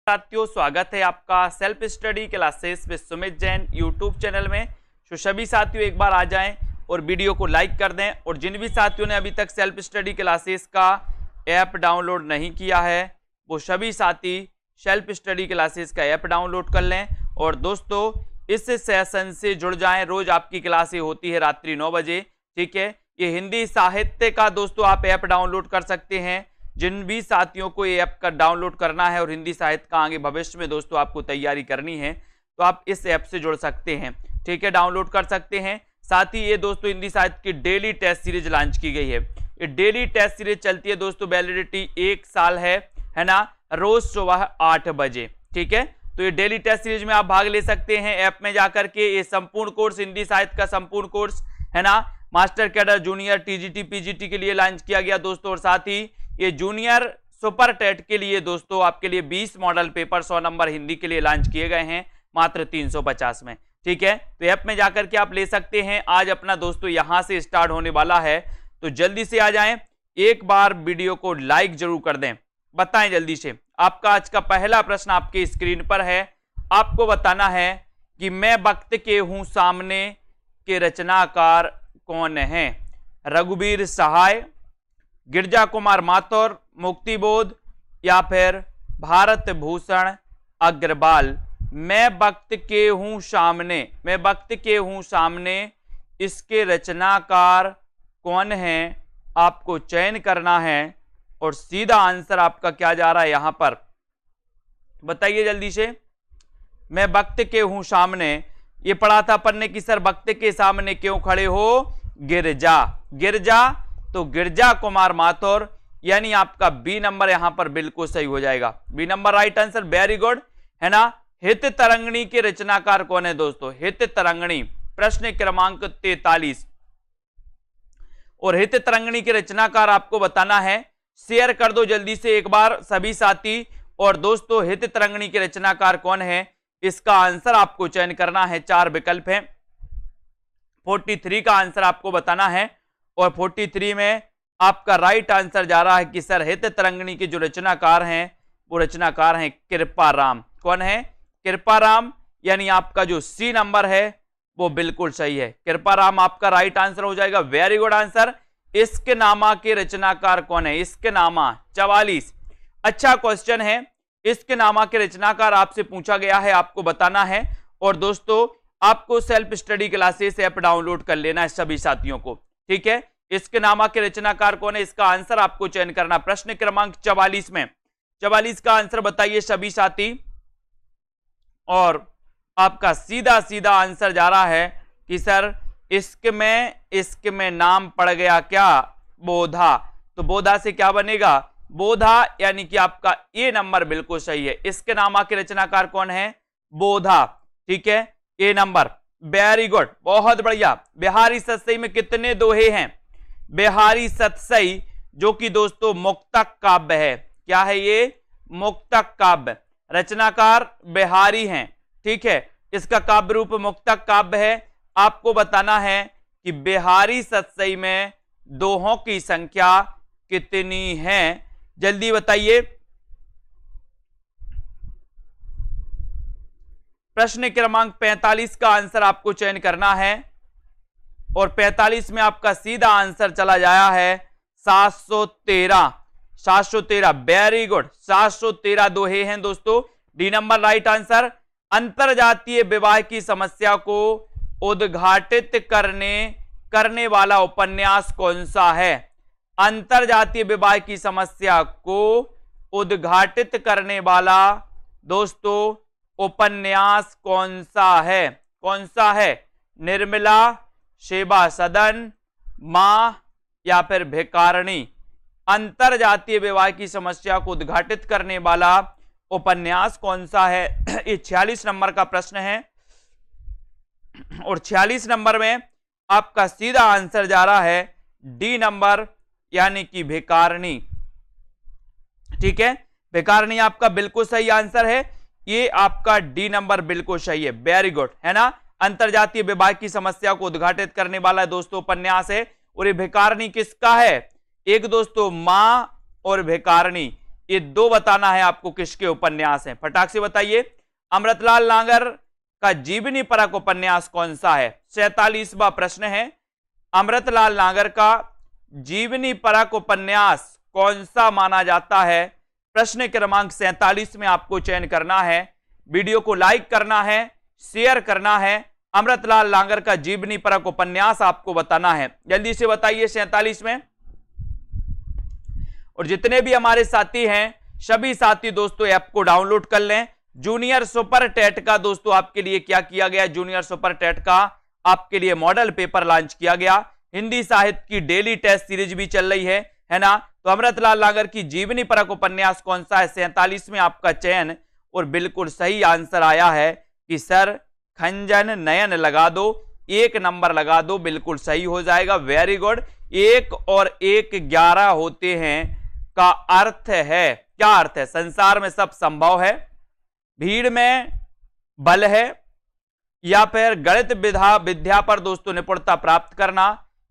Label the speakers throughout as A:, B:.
A: साथियों, स्वागत है आपका self study classes with Sumit Jain YouTube channel में। तो सभी साथियों एक बार आ जाएं और वीडियो को लाइक कर दें, और जिन भी साथियों ने अभी तक सेल्फ स्टडी क्लासेस का ऐप डाउनलोड नहीं किया है वो सभी साथी सेल्फ स्टडी क्लासेस का ऐप डाउनलोड कर लें। और दोस्तों इस सेशन से जुड़ जाएं, रोज आपकी क्लासें होती है रात्रि 9 बजे। ठीक है, ये हिंदी साहित्य का दोस्तों आप ऐप डाउनलोड कर सकते हैं। जिन भी साथियों को ये ऐप का डाउनलोड करना है और हिंदी साहित्य का आगे भविष्य में दोस्तों आपको तैयारी करनी है तो आप इस ऐप से जुड़ सकते हैं। ठीक है, डाउनलोड कर सकते हैं। साथ ही ये दोस्तों हिंदी साहित्य की डेली टेस्ट सीरीज लॉन्च की गई है। ये डेली टेस्ट सीरीज चलती है दोस्तों, वैलिडिटी 1 साल है ना, रोज सुबह 8 बजे। ठीक है, तो ये डेली टेस्ट सीरीज में आप भाग ले सकते हैं ऐप में जाकर के। ये संपूर्ण कोर्स हिंदी साहित्य का संपूर्ण कोर्स है ना, master cadre, junior, TGT, PGT के लिए लॉन्च किया गया दोस्तों। और साथ ही ये जूनियर सुपर टेट के लिए दोस्तों आपके लिए 20 मॉडल पेपर 100 नंबर हिंदी के लिए लॉन्च किए गए हैं मात्र 350 में। ठीक है, तो ऐप में जाकर के आप ले सकते हैं। आज अपना दोस्तों यहां से स्टार्ट होने वाला है, तो जल्दी से आ जाएं। एक बार वीडियो को लाइक जरूर कर दें। बताएं जल्दी से। आपका आज का पहला प्रश्न आपके स्क्रीन पर है। आपको बताना है कि मैं वक्त के हूं सामने के रचनाकार कौन है? रघुवीर सहाय, गिरजा कुमार माथुर, मुक्तिबोध, या फिर भारत भूषण अग्रवाल। मैं वक्त के हूं सामने, मैं वक्त के हूं सामने, इसके रचनाकार कौन है आपको चयन करना है। और सीधा आंसर आपका क्या जा रहा है यहां पर, बताइए जल्दी से। मैं वक्त के हूं सामने, ये पढ़ा था पढ़ने की सर, वक्त के सामने क्यों खड़े हो? गिरजा, गिरजा, तो गिरजा कुमार माथुर, यानी आपका बी नंबर यहां पर बिल्कुल सही हो जाएगा। B number right answer, very good है ना। हित तरंगिणी के रचनाकार कौन है दोस्तों? हित तरंगिणी, प्रश्न क्रमांक 43। और हित तरंगिणी के रचनाकार आपको बताना है। शेयर कर दो जल्दी से एक बार सभी साथी। और दोस्तों हित तरंगिणी के रचनाकार कौन है, इसका आंसर आपको चयन करना है। 4 विकल्प हैं, 43 का आंसर आपको बताना है। और 43 में आपका राइट आंसर जा रहा है कि सर हित तरंगिणी के जो रचनाकार हैं वो रचनाकार हैं कृपाराम। कौन है? कृपाराम, यानी आपका जो सी नंबर है वो बिल्कुल सही है। कृपाराम आपका राइट आंसर हो जाएगा। Very good answer. इश्क नामा के रचनाकार कौन है? इश्क नामा 44। अच्छा क्वेश्चन है। इश्क नामा के रचनाकार आपसे पूछा गया है, आपको बताना है। और दोस्तों आपको self study classes app download कर लेना है सभी साथियों को। ठीक है, इश्क नामा के रचनाकार कौन है, इसका आंसर आपको चयन करना। प्रश्न क्रमांक 44 में 44 का आंसर बताइए सभी साथी। और आपका सीधा सीधा आंसर जा रहा है कि सर इश्क में नाम पड़ गया क्या? बोधा। तो बोधा से क्या बनेगा? बोधा, यानी कि आपका ए नंबर बिल्कुल सही है। इश्क नामा के रचनाकार कौन है? बोधा। ठीक है, ए नंबर, वेरी गुड, बहुत बढ़िया। बिहारी सतसई में कितने दोहे हैं? बिहारी सतसई जो कि दोस्तों मुक्तक काव्य है। क्या है ये? मुक्तक काव्य। रचनाकार बिहारी हैं। ठीक है, इसका काव्य रूप मुक्तक काव्य है। आपको बताना है कि बिहारी सतसई में दोहों की संख्या कितनी है, जल्दी बताइए। प्रश्न क्रमांक 45 का आंसर आपको चयन करना है। और 45 में आपका सीधा आंसर चला जाया है 713। 713, वेरी गुड। 713 दोहे हैं दोस्तों। D number right answer. अंतरजातीय विवाह की समस्या को उद्घाटित करने वाला उपन्यास कौन सा है? अंतरजातीय विवाह की समस्या को उद्घाटित करने वाला दोस्तों उपन्यास कौन सा है? कौन सा है? निर्मला, सेवा सदन, मां, या फिर भिखारिणी। अंतरजातीय विवाह की समस्या को उद्घाटित करने वाला उपन्यास कौन सा है? ये 46 नंबर का प्रश्न है। और 46 नंबर में आपका सीधा आंसर जा रहा है डी नंबर, यानी कि भिखारिणी। ठीक है, भिखारिणी आपका बिल्कुल सही आंसर है। ये आपका डी नंबर बिल्कुल सही है, वेरी गुड है ना। अंतरजातीय विवाह की समस्या को उद्घाटित करने वाला दोस्तों उपन्यास है। और ये भिखारिणी किसका है? एक दोस्तों मां और भिखारिणी, ये दो बताना है आपको किसके उपन्यास हैं, फटाक से बताइए। अमृतलाल नागर का जीवनी परक उपन्यास कौन सा है? 47वां प्रश्न है, अमृतलाल नागर का जीवनी परक उपन्यास कौन सा माना जाता है? प्रश्न क्रमांक 47 में आपको चयन करना है। वीडियो को लाइक करना है, शेयर करना है। अमृतलाल नागर का जीवनी परक उपन्यास आपको बताना है, जल्दी से बताइए 47 में। और जितने भी हमारे साथी हैं, सभी साथी दोस्तों ऐप को डाउनलोड कर लें। जूनियर सुपर टेट का दोस्तों आपके लिए क्या किया गया? जूनियर सुपर टेट का आपके लिए मॉडल पेपर लॉन्च किया गया। हिंदी साहित्य की डेली टेस्ट सीरीज भी चल रही है ना। तो अमृतलाल नागर की जीवनी परक उपन्यास कौन सा है? 47 में आपका चयन, और बिल्कुल सही आंसर आया है कि सर खंजन नयन लगा दो, 1 नंबर लगा दो, बिल्कुल सही हो जाएगा। Very good. 1 और 1 11 होते हैं का अर्थ है, क्या अर्थ है? संसार में सब संभव है, भीड़ में बल है, या फिर गणित विद्या पर दोस्तों निपुणता प्राप्त करना,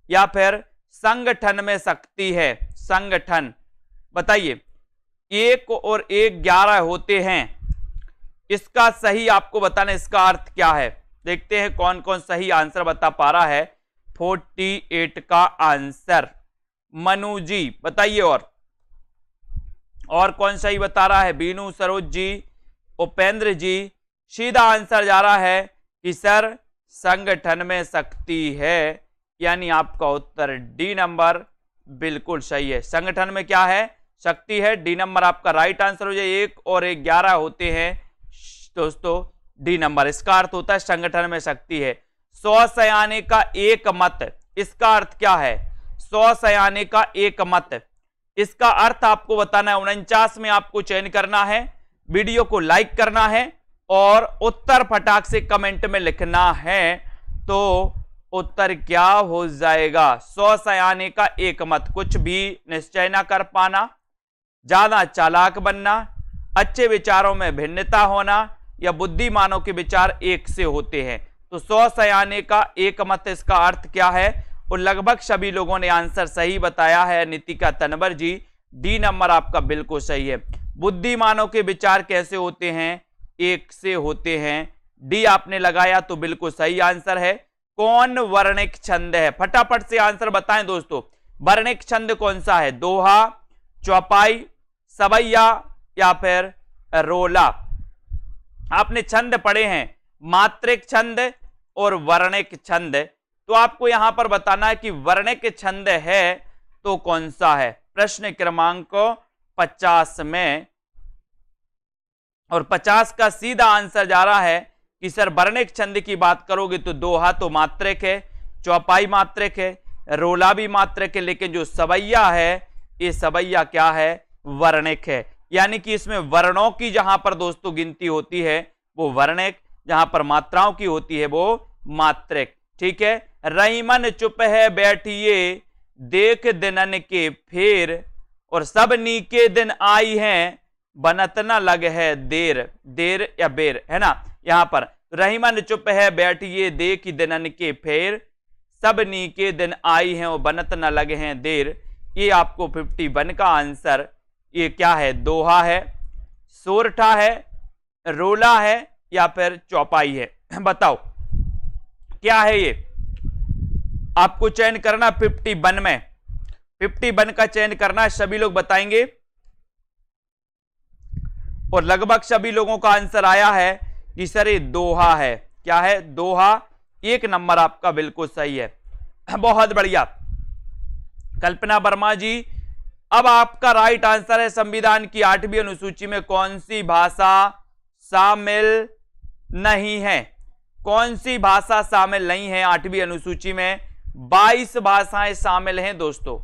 A: या फिर संगठन में शक्ति है। संगठन बताइए। 1 और 1 11 होते हैं, इसका सही आपको बताना, इसका अर्थ क्या है? देखते हैं कौन कौन सही आंसर बता पा रहा है। 48 का आंसर मनु जी बताइए। और कौन सही बता रहा है? बीनू, सरोज जी, उपेंद्र जी। सीधा आंसर जा रहा है कि सर संगठन में शक्ति है, यानी आपका उत्तर डी नंबर बिल्कुल सही है। संगठन में क्या है? शक्ति है। डी नंबर आपका राइट आंसर हो जाए। 1 और 1 11 होते हैं दोस्तों, डी नंबर। इसका अर्थ होता है संगठन में शक्ति है। 100 सयाने का एक मत, इसका अर्थ क्या है? 100 सयाने का एक मत, इसका अर्थ आपको बताना है। 49 में आपको चयन करना है, वीडियो को लाइक करना है और उत्तर फटाक से कमेंट में लिखना है। तो उत्तर क्या हो जाएगा? 100 सयाने का एक मत। कुछ भी निश्चय ना कर पाना, ज्यादा चालाक बनना, अच्छे विचारों में भिन्नता होना, या बुद्धिमानों के विचार एक से होते हैं। तो 100 सयाने का एक मत, इसका अर्थ क्या है? और लगभग सभी लोगों ने आंसर सही बताया है। नितिका तनवर जी, डी नंबर आपका बिल्कुल सही है। बुद्धिमानों के विचार कैसे होते हैं? एक से होते हैं। डी आपने लगाया तो बिल्कुल सही आंसर है। कौन वर्णिक छंद है? फटाफट से आंसर बताएं दोस्तों। वर्णिक छंद कौन सा है? दोहा, चौपाई, सवैया, या फिर रोला? आपने छंद पढ़े हैं, मात्रिक छंद और वर्णिक छंद। तो आपको यहां पर बताना है कि वर्णिक छंद है तो कौन सा है? प्रश्न क्रमांक 50 में। और 50 का सीधा आंसर जा रहा है कि सर वर्णिक छंद की बात करोगे तो दोहा तो मात्रिक है, चौपाई मात्रिक है, रोला भी मात्रिक है, लेकिन जो सवैया है, ये सवैया क्या है? वर्णिक है। यानी कि इसमें वर्णों की जहां पर दोस्तों गिनती होती है वो वर्णिक, जहां पर मात्राओं की होती है वो मात्रिक। ठीक है। रहीमन चुप है बैठिए देख दिनन के फेर, और सब नीके दिन आई हैं बनत न लग है देर। देर या बेर है ना। यहां पर रहीमन चुप है बैठिए देख दिनन के फेर, सब नीके दिन आई हैं और बनत न लगे हैं देर। ये आपको 51 का आंसर ये क्या है? दोहा है, सोरठा है, रोला है, या फिर चौपाई है? बताओ क्या है ये? आपको चयन करना 51 में। 51 का चयन करना है, सभी लोग बताएंगे। और लगभग सभी लोगों का आंसर आया है कि सर ये दोहा है। क्या है? दोहा। 1 नंबर आपका बिल्कुल सही है। बहुत बढ़िया कल्पना वर्मा जी। अब आपका राइट आंसर है संविधान की 8वीं अनुसूची में कौन सी भाषा शामिल नहीं है? कौन सी भाषा शामिल नहीं है 8वीं अनुसूची में? 22 भाषाएं शामिल हैं दोस्तों।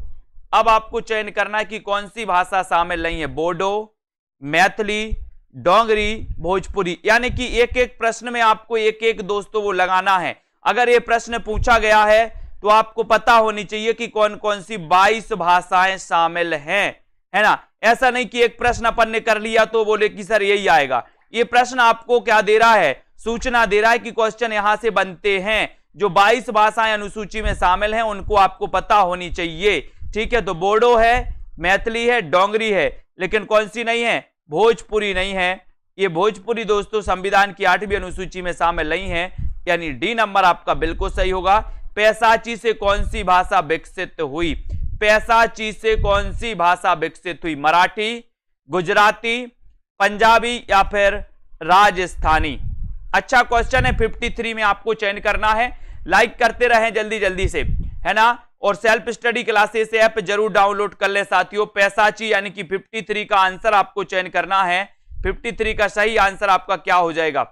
A: अब आपको चयन करना है कि कौन सी भाषा शामिल नहीं है। बोडो, मैथिली, डोंगरी, भोजपुरी। यानी कि एक एक प्रश्न में आपको एक एक दोस्तों वो लगाना है। अगर ये प्रश्न पूछा गया है तो आपको पता होनी चाहिए कि कौन कौन सी 22 भाषाएं शामिल हैं, है ना। ऐसा नहीं कि एक प्रश्न अपन ने कर लिया तो बोले कि सर यही आएगा। ये प्रश्न आपको क्या दे रहा है? सूचना दे रहा है कि क्वेश्चन यहां से बनते हैं। जो 22 भाषाएं अनुसूची में शामिल हैं उनको आपको पता होनी चाहिए। ठीक है। तो बोडो है, मैथिली है, डोंगरी है, लेकिन कौन सी नहीं है? भोजपुरी नहीं है। ये भोजपुरी दोस्तों संविधान की 8वीं अनुसूची में शामिल नहीं है, यानी डी नंबर आपका बिल्कुल सही होगा। पैसाची से कौन सी भाषा विकसित हुई? पैसाची से कौन सी भाषा विकसित हुई? मराठी, गुजराती, पंजाबी या फिर राजस्थानी? अच्छा क्वेश्चन है। 53 में आपको चयन करना है। लाइक करते रहें जल्दी जल्दी से, है ना। और सेल्फ स्टडी क्लासेस ऐप जरूर डाउनलोड कर ले साथियों। पैसाची यानी कि 53 का आंसर आपको चयन करना है। 53 का सही आंसर आपका क्या हो जाएगा?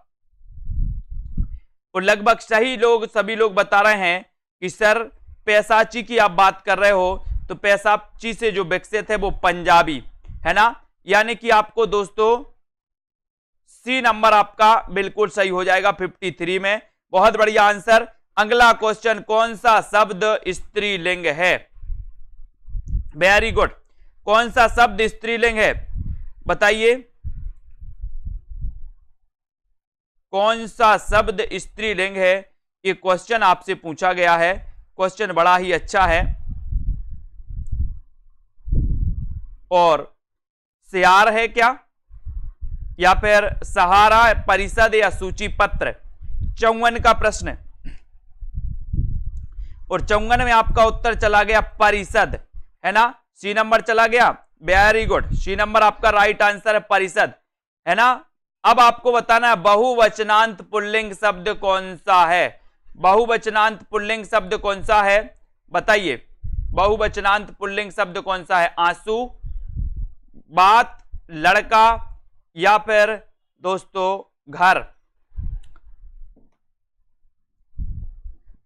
A: और लगभग सभी लोग बता रहे हैं कि सर पैसाची की आप बात कर रहे हो, तो पैसाची से जो विकसित है वो पंजाबी, है ना। यानी कि आपको दोस्तों सी नंबर आपका बिल्कुल सही हो जाएगा 53 में। बहुत बढ़िया आंसर। अगला क्वेश्चन, कौन सा शब्द स्त्रीलिंग है? Very good. कौन सा शब्द स्त्रीलिंग है बताइए? कौन सा शब्द स्त्रीलिंग है? ये क्वेश्चन आपसे पूछा गया है। क्वेश्चन बड़ा ही अच्छा है। और सियार है क्या, या फिर सहारा, परिषद या सूची पत्र? 54 का प्रश्न, और 54 में आपका उत्तर चला गया परिषद, है ना। सी नंबर चला गया। वेरी गुड, सी नंबर आपका राइट आंसर है, परिषद, है ना। अब आपको बताना है बहुवचनांत पुल्लिंग शब्द कौन सा है? बहुवचनांत पुल्लिंग शब्द कौन सा है बताइए? बहुवचनांत पुल्लिंग शब्द कौन सा है? आंसू, बात, लड़का या फिर दोस्तों घर?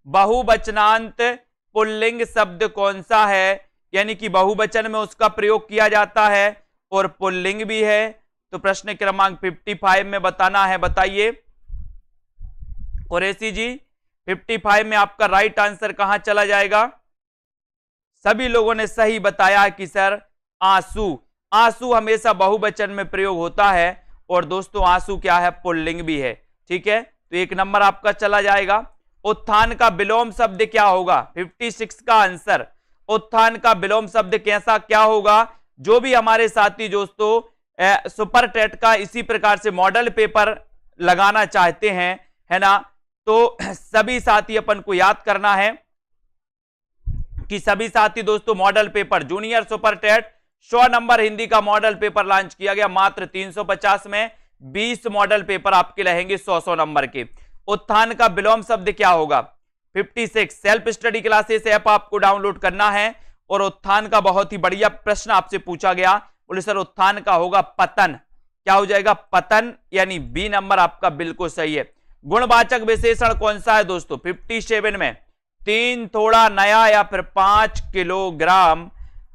A: बहुवचनांत पुल्लिंग शब्द कौन सा है? यानी कि बहुवचन में उसका प्रयोग किया जाता है और पुल्लिंग भी है। तो प्रश्न क्रमांक 55 में बताना है, बताइए। कुरैशी जी 55 में आपका राइट आंसर कहां चला जाएगा? सभी लोगों ने सही बताया कि सर आंसू। आंसू हमेशा बहुवचन में प्रयोग होता है, और दोस्तों आंसू क्या है? पुल्लिंग भी है। ठीक है, तो 1 नंबर आपका चला जाएगा। उत्थान का विलोम शब्द क्या होगा? 56 का आंसर। उत्थान का विलोम शब्द कैसा क्या होगा? जो भी हमारे साथी दोस्तों सुपर टेट का इसी प्रकार से मॉडल पेपर लगाना चाहते हैं, है ना, तो सभी साथी अपन को याद करना है कि सभी साथी दोस्तों model paper junior super TET 100 number Hindi का मॉडल पेपर लॉन्च किया गया मात्र 350 में। 20 मॉडल पेपर आपके रहेंगे 100 नंबर के। उत्थान का विलोम शब्द क्या होगा? 56 सेल्फ स्टडी क्लासेस ऐप आपको डाउनलोड करना है। और उत्थान का बहुत ही बढ़िया प्रश्न आपसे पूछा गया, बोले सर उत्थान का होगा पतन। क्या हो जाएगा? पतन, यानी बी नंबर आपका बिल्कुल सही है। गुणवाचक विशेषण कौन सा है दोस्तों? 57 में 3 थोड़ा नया या फिर 5 किलोग्राम?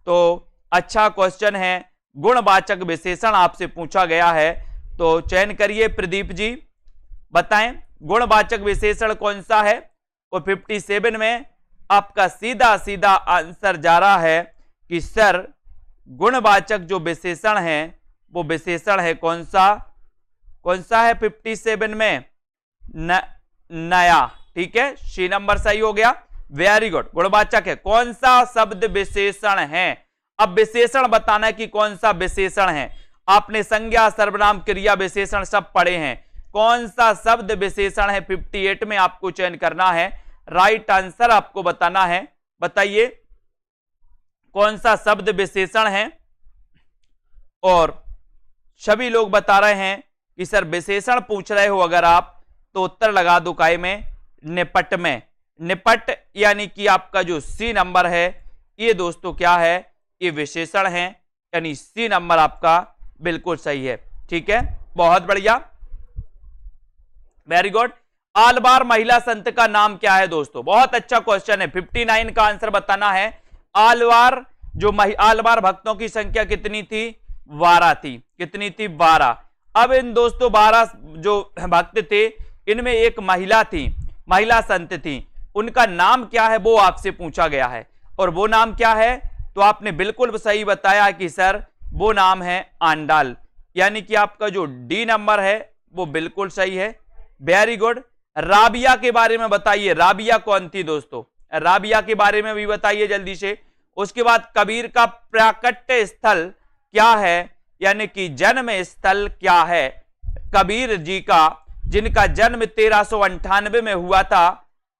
A: तो अच्छा क्वेश्चन है। गुणवाचक विशेषण आपसे पूछा गया है, तो चयन करिए प्रदीप जी, बताएं गुणवाचक विशेषण कौन सा है। और 57 में आपका सीधा सीधा आंसर जा रहा है कि सर गुणवाचक जो विशेषण है वो विशेषण है कौन सा? कौन सा है 57 में? नया। ठीक है, सी नंबर सही हो गया। वेरी गुड, गुणवाचक है। कौन सा शब्द विशेषण है? अब विशेषण बताना है कि कौन सा विशेषण है। आपने संज्ञा, सर्वनाम, क्रिया, विशेषण सब पढ़े हैं। कौन सा शब्द विशेषण है? 58 में आपको चयन करना है। राइट आंसर आपको बताना है, बताइए कौन सा शब्द विशेषण है। और सभी लोग बता रहे हैं कि सर विशेषण पूछ रहे हो अगर आप, तो उत्तर लगा दो काय में, निपट में। निपट यानी कि आपका जो सी नंबर है ये दोस्तों क्या है? ये विशेषण है, यानी सी नंबर आपका बिल्कुल सही है। ठीक है, बहुत बढ़िया, वेरी गुड। आलवार महिला संत का नाम क्या है दोस्तों? बहुत अच्छा क्वेश्चन है। 59 का आंसर बताना है। आलवार आलवार भक्तों की संख्या कितनी थी? 12 थी। कितनी थी? 12। अब इन दोस्तों 12 जो भक्त थे, इनमें एक महिला थी, महिला संत थी। उनका नाम क्या है वो आपसे पूछा गया है। और वो नाम क्या है? तो आपने बिल्कुल सही बताया कि सर वो नाम है आंडाल, यानी कि आपका जो डी नंबर है वो बिल्कुल सही है। Very good. राबिया के बारे में बताइए, राबिया कौन थी दोस्तों? राबिया के बारे में भी बताइए जल्दी से। उसके बाद कबीर का प्राकट्य स्थल क्या है, यानी कि जन्म स्थल क्या है कबीर जी का, जिनका जन्म 1398 में हुआ था।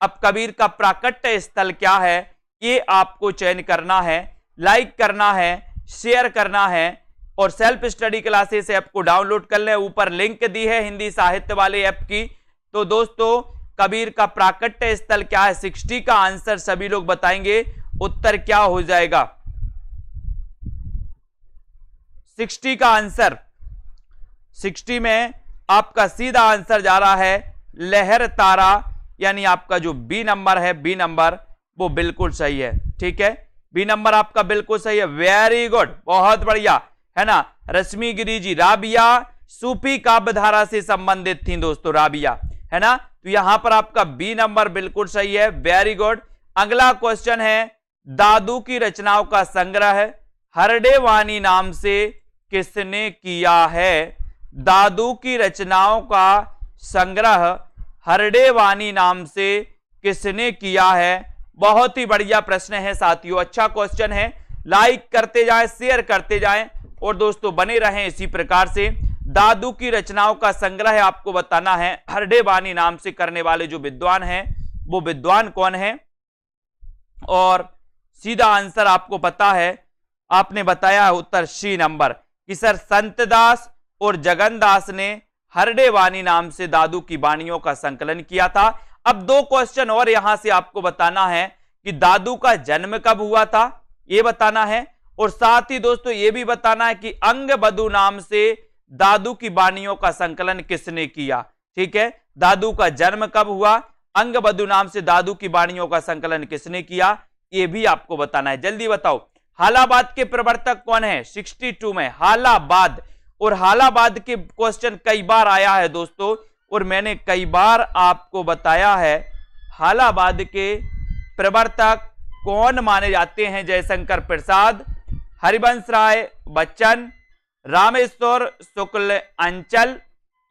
A: अब कबीर का प्राकट्य स्थल क्या है, ये आपको चयन करना है, लाइक करना है, शेयर करना है और सेल्फ स्टडी क्लासेस ऐप को डाउनलोड कर लें। ऊपर लिंक दी है हिंदी साहित्य वाले ऐप की। तो दोस्तों कबीर का प्राकट्य स्थल क्या है, 60 का आंसर सभी लोग बताएंगे। उत्तर क्या हो जाएगा, 60 का आंसर, 60 में आपका सीधा आंसर जा रहा है लहर तारा, यानी आपका जो बी नंबर है, बी नंबर वो बिल्कुल सही है। ठीक है, बी नंबर आपका बिल्कुल सही है। वेरी गुड, बहुत बढ़िया, है ना। रश्मि गिरी जी, राबिया सूफी काव्य धारा से संबंधित थी दोस्तों, राबिया, है ना। तो यहां पर आपका बी नंबर बिल्कुल सही है। Very good. अगला क्वेश्चन है, दादू की रचनाओं का संग्रह हरडे वाणी नाम से किसने किया है। दादू की रचनाओं का संग्रह हरडे वाणी नाम से किसने किया है। बहुत ही बढ़िया प्रश्न है साथियों, अच्छा क्वेश्चन है। लाइक करते जाएं, शेयर करते जाएं और दोस्तों बने रहें इसी प्रकार से। दादू की रचनाओं का संग्रह आपको बताना है, हरडे वाणी नाम से करने वाले जो विद्वान हैं वो विद्वान कौन है। और सीधा आंसर आपको पता है, आपने बताया उत्तर सी नंबर कि सर संतदास और जगनदास ने हरडे वाणी नाम से दादू की वाणियों का संकलन किया था। अब दो क्वेश्चन और यहां से आपको बताना है कि दादू का जन्म कब हुआ था, यह बताना है। और साथ ही दोस्तों यह भी बताना है कि अंगबधू नाम से दादू की वाणियों का संकलन किसने किया। ठीक है, दादू का जन्म कब हुआ, अंगबधू नाम से दादू की वाणियों का संकलन किसने किया, यह भी आपको बताना है। जल्दी बताओ, हालाबाद के प्रवर्तक कौन है 62 में, हालाबाद। और हालाबाद के क्वेश्चन कई बार आया है दोस्तों, और मैंने कई बार आपको बताया है हालाबाद के प्रवर्तक कौन माने जाते हैं। जयशंकर प्रसाद, हरिवंश राय बच्चन, रामेश्वर शुक्ल अंचल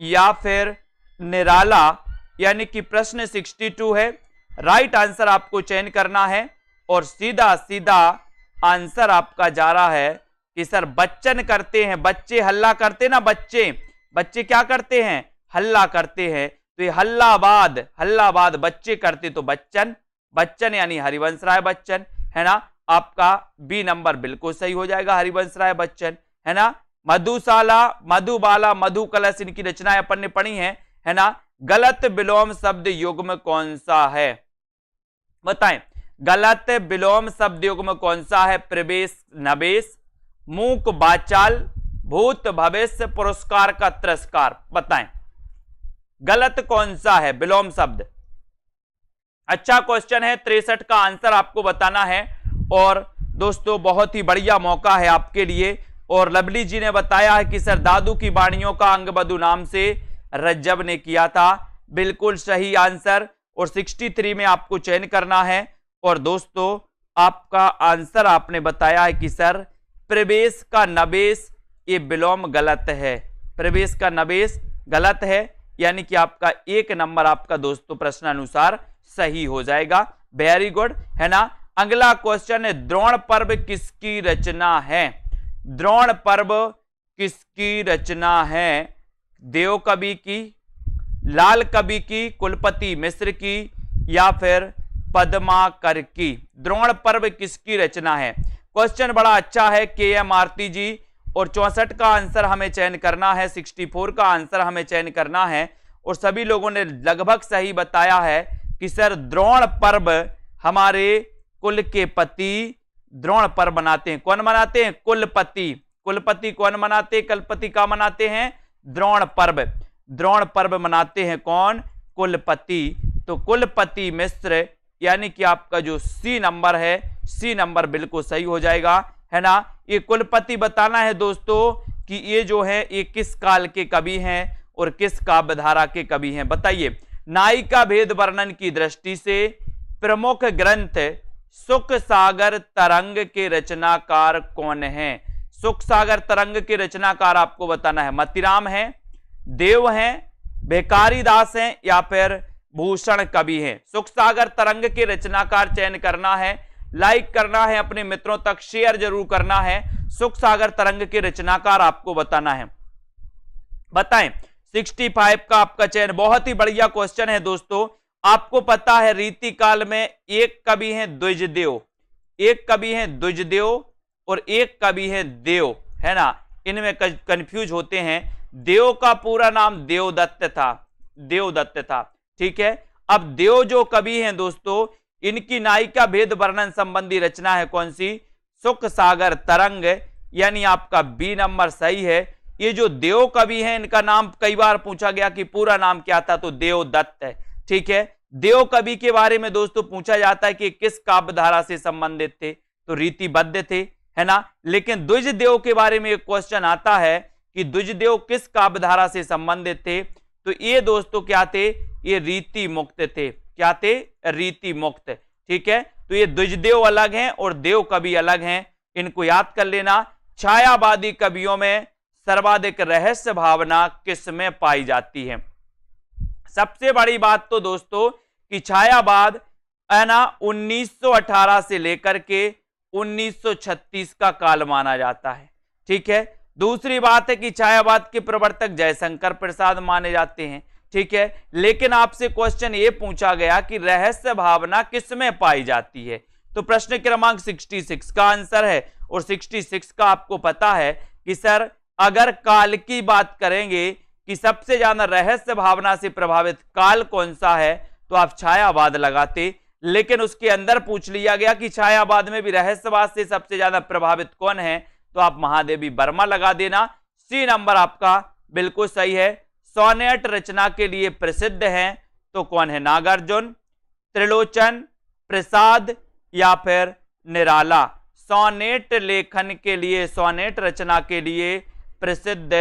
A: या फिर निराला, यानी कि प्रश्न 62 है। राइट आंसर आपको चयन करना है और सीधा सीधा आंसर आपका जा रहा है कि सर बच्चन करते हैं, बच्चे हल्ला करते ना, बच्चे क्या करते हैं, हल्ला करते हैं। तो ये हल्लाबाद बच्चे करते तो बच्चन यानी हरिवंश राय बच्चन, है ना। आपका बी नंबर बिल्कुल सही हो जाएगा, हरिवंश राय बच्चन, है ना। मधुशाला, मधुबाला, मधु कलश, इनकी रचनाएं अपन ने पढ़ी है ना। गलत विलोम शब्द युग्म कौन सा है, बताएं। गलत विलोम शब्द युग्म कौन सा है, प्रवेश नवेश, मूक बाचाल, भूत भविष्य, पुरस्कार का तिरस्कार, बताएं गलत कौन सा है विलोम शब्द। अच्छा क्वेश्चन है, 63 का आंसर आपको बताना है। और दोस्तों बहुत ही बढ़िया मौका है आपके लिए। और लवली जी ने बताया है कि सर दादू की वाणियों का अंगबधू नाम से रज्जब ने किया था, बिल्कुल सही आंसर। और 63 में आपको चयन करना है। और दोस्तों आपका आंसर आपने बताया है कि सर प्रवेश का नवेश, ये विलोम गलत है, प्रवेश का नवेश गलत है, यानी कि आपका 1 नंबर आपका दोस्तों प्रश्नानुसार सही हो जाएगा। वेरी गुड, है ना। अगला क्वेश्चन है, द्रोण पर्व किसकी रचना है। द्रोण पर्व किसकी रचना है, देव कवि की, लाल कवि की, कुलपति मिश्र की या फिर पद्माकर की। द्रोण पर्व किसकी रचना है। क्वेश्चन बड़ा अच्छा है KM आरती जी। और 64 का आंसर हमें चयन करना है, 64 का आंसर हमें चयन करना है। और सभी लोगों ने लगभग सही बताया है कि सर द्रोण पर्व हमारे कुल के पति द्रोण पर्व मनाते हैं। कौन मनाते हैं, कुलपति। कुलपति कौन मनाते, कलपति का मनाते हैं, द्रोण पर्व। द्रोण पर्व मनाते हैं कौन, कुलपति। तो कुलपति मिश्र, यानी कि आपका जो सी नंबर है, सी नंबर बिल्कुल सही हो जाएगा, है ना। ये कुलपति बताना है दोस्तों कि ये जो है ये किस काल के कवि हैं और किस काव्य धारा के कवि हैं, बताइए। नायिका भेद वर्णन की दृष्टि से प्रमुख ग्रंथ सुख सागर तरंग के रचनाकार कौन है। सुख सागर तरंग के रचनाकार आपको बताना है, मतिराम है, देव हैं, भिखारी दास हैं या फिर भूषण कवि हैं। सुख सागर तरंग के रचनाकार चयन करना है, लाइक करना है, अपने मित्रों तक शेयर जरूर करना है। सुख सागर तरंग के रचनाकार आपको बताना है। बताएं 65 का आपका चयन। बहुत ही बढ़िया क्वेश्चन है दोस्तों। आपको पता है रीति काल में एक कवि हैं द्विजदेव, एक कवि हैं द्विजदेव और एक कवि है देव, है ना, इनमें कंफ्यूज होते हैं। देव का पूरा नाम देवदत्त था, देवदत्त था, ठीक है। अब देव जो कवि हैं दोस्तों, इनकी नायिका भेद वर्णन संबंधी रचना है कौन सी? सुख सागर तरंग, यानी आपका बी नंबर सही है। ये जो देव कवि हैं इनका नाम कई बार पूछा गया कि पूरा नाम क्या था, तो देवदत्त है, ठीक है। देव कवि के बारे में दोस्तों पूछा जाता है कि किस काव्य धारा से संबंधित थे, तो रीतिबद्ध थे, है ना। लेकिन द्विजदेव के बारे में एक क्वेश्चन आता है कि द्विजदेव किस काव्य धारा से संबंधित थे, तो ये दोस्तों क्या थे? ये रीति मुक्त थे। क्या थे? रीति मुक्त, ठीक है। तो ये द्विजदेव अलग हैं और देव कवि अलग हैं, इनको याद कर लेना। छायावादी कवियों में सर्वाधिक रहस्य भावना किसमें पाई जाती है? सबसे बड़ी बात तो दोस्तों कि छायावाद है ना 1918 से लेकर के 1936 का काल माना जाता है, ठीक है। दूसरी बात है कि छायावाद के प्रवर्तक जयशंकर प्रसाद माने जाते हैं, ठीक है। लेकिन आपसे क्वेश्चन ये पूछा गया कि रहस्य भावना किसमें पाई जाती है, तो प्रश्न क्रमांक 66 का आंसर है। और 66 का आपको पता है कि सर अगर काल की बात करेंगे कि सबसे ज्यादा रहस्य भावना से प्रभावित काल कौन सा है, तो आप छायावाद लगाते। लेकिन उसके अंदर पूछ लिया गया कि छायावाद में भी रहस्यवाद से सबसे ज्यादा प्रभावित कौन है, तो आप महादेवी वर्मा लगा देना। सी नंबर आपका बिल्कुल सही है। सोनेट रचना के लिए प्रसिद्ध हैं तो कौन है? नागार्जुन, त्रिलोचन, प्रसाद या फिर निराला। सोनेट लेखन के लिए, सोनेट रचना के लिए प्रसिद्ध